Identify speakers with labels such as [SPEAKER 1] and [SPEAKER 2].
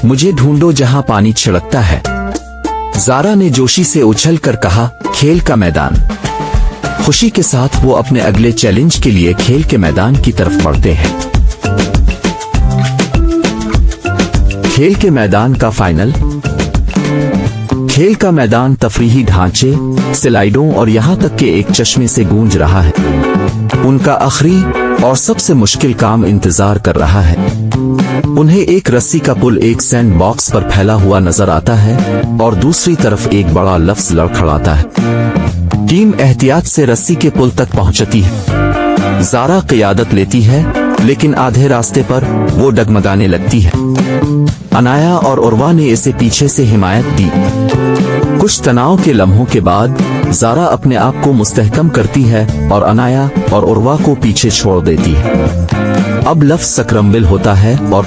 [SPEAKER 1] मुझे ढूंढो जहां पानी छिड़कता है। ज़ारा ने जोशी से उछलकर कहा, खेल का मैदान। खुशी के साथ वो अपने अगले चैलेंज के लिए खेल के मैदान की तरफ बढ़ते हैं। खेल के मैदान का फाइनल। खेल का मैदान तफरीही ढांचे, स्लाइडों और यहाँ तक कि एक चश्मे से गूंज रहा है। उनका आखिरी और सबसे मुश्किल काम इंतजार कर रहा है। उन्हें एक रस्सी का पुल एक सैंड बॉक्स पर फैला हुआ नजर आता है और दूसरी तरफ एक बड़ा लफ्ज लड़खड़ाता है। टीम एहतियात से रस्सी के पुल तक पहुंचती है। ज़ारा क़ियादत लेती है, लेकिन आधे रास्ते पर वो डगमगाने लगती है। अनाया और उर्वा ने इसे पीछे से हिमायत दी। कुछ तनाव के लम्हों के बाद ज़ारा अपने आप को मुस्तहकम करती है और अनाया और उर्वा को पीछे छोड़ देती है। अब लफ्ज़ सक्राम्बिल होता है और